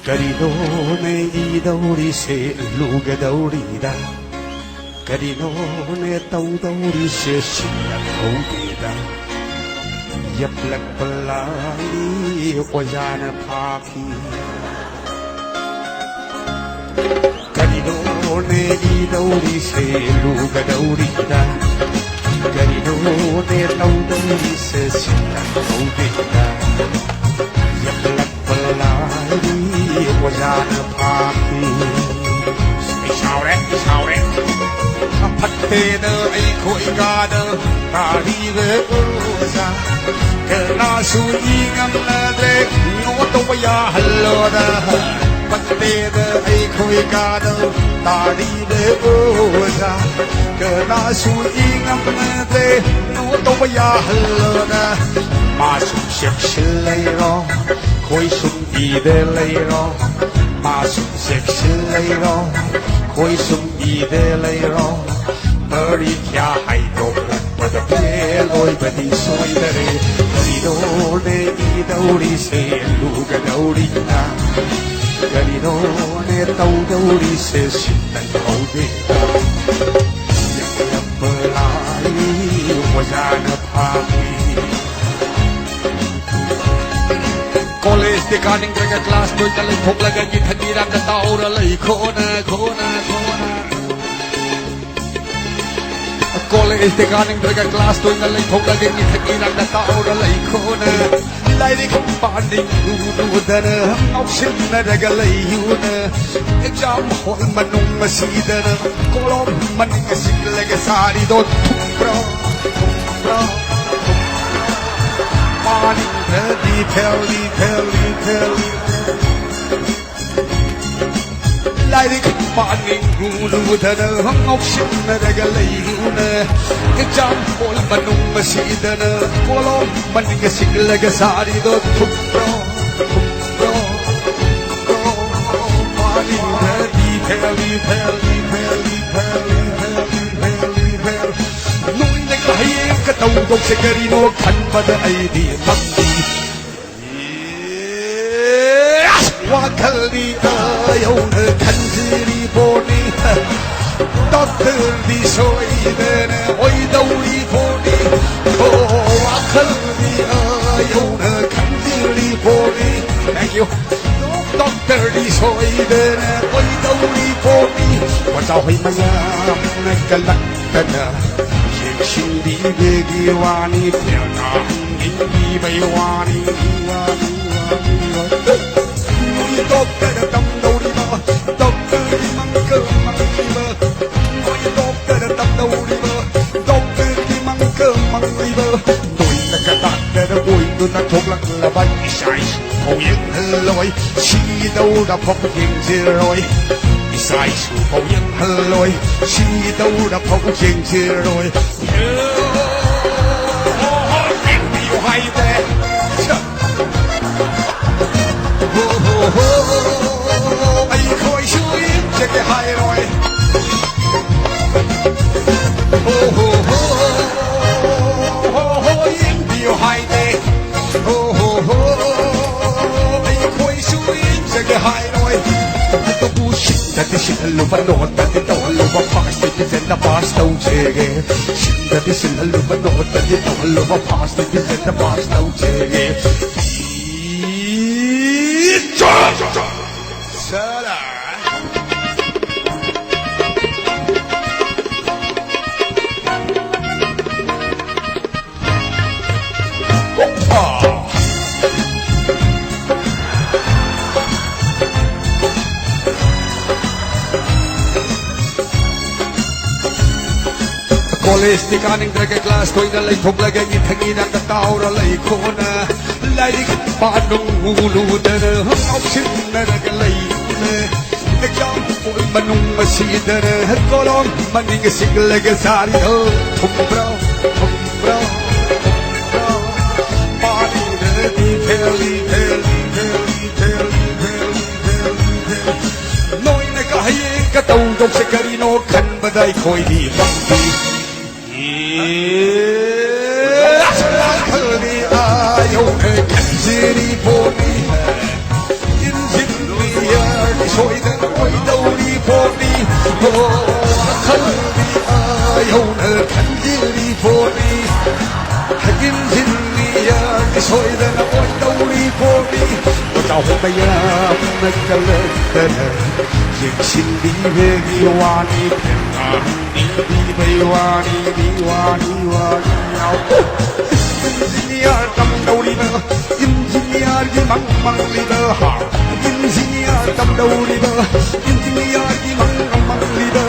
Carinone I dauri se luga daurida Carinone tau dauri se sinna kaudida Yaplak palai wajana paki Carinone I dauri se luga daurida Carinone tau dauri se sinna kaudida Yaplak palai wajana paki Sao đấy Phát tê đơ ấy khôi ca đơ Ta đi về ưu ra Kể na su y ngâm lơ đê Nhô tô ya hallô đơ Phát tê đơ ấy khôi ca đơ Ta đi về ưu ra Kể na su y ngâm lơ đê Nhô tô ya hallô đơ Mà sum xếp xin lấy ro Khôi sum y đê lấy ro Mà sum xếp xin lấy ro Khôi sum y đê lấy ro Mari kya hai do pada pe loi badi soi dare Gari do ne I dauri se luga dauri na Gari do ne tau dauri se sintan kau de Yang pelai wajana pagi College de kaning jaga class doi na lai phok laga gi thagi ram da tau ra lai khona College de kaning jaga class doi na lai phok laga gi thagi ram da tau ra lai khona lai de khom pan ding nu da na ngau sin na daga lai yu na exam hol manung masida na kolom man ga sig laga sari do bro Morning, Lighting morning, Guru, the option that I got lay. A jump for Manum Masida, follow Manning a single like a sari, the Don't say Carino can but the idea Wakali Iona Kanziri Boni Doctor the Soy then Oidoli Boni Oh Wakali Iona Kanziri Boni Thank you Doctor the Soy then Oidoli Boni What's our Himayam Nakalakana Shindi begi wani pyana hindi bai wani Nui doctor dam dauri ba doctor mangka mangiba Nui doctor dam dauri ba doctor mangka mangiba Nui nakata boi nu na thok lak la bai sai ho yin loi chi đâu đã phok yin ziroi Sai su phâu yên lôi Chi đâu đã phâu yên chê rồi Em điều hay thế Ây khôi su yên chê cái hay rồi Em điều hay thế Ây khôi su yên chê cái hay rồi That is shit a love not that it all love past it is in the past don't check That is a love not that it all love past it is in the past don't check College di kaning draga class koi na lai phok laga gi thagi na ta tau ra lai khona lai di pa nung ulu da option na raga lai ne exam for manung masida na kolom maning sig laga sari ho bro party di theli noi na ka hi ka tau dok se karino khan badai khoi di bang Kanziri Boni voor die. Inzinia, die soide na ondoli voor die. Wat al bij je met de letteren. Je ziet die weg, die wani, die bij wani, die wani, wani. Inzinia, tam doli na, inzinia, die mang li de haar. Inzinia, tam doli na, inzinia, die mang li de.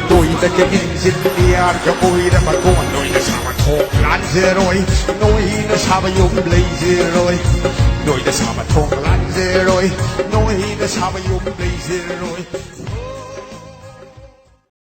Nooit dat je inzinia, geboeide maar gewoon nooit dat samen toch land zerooi. Nooit dat samen jong bleef zerooi. Nooit dat samen toch land zerooi. Nooit dat samen jong bleef zerooi.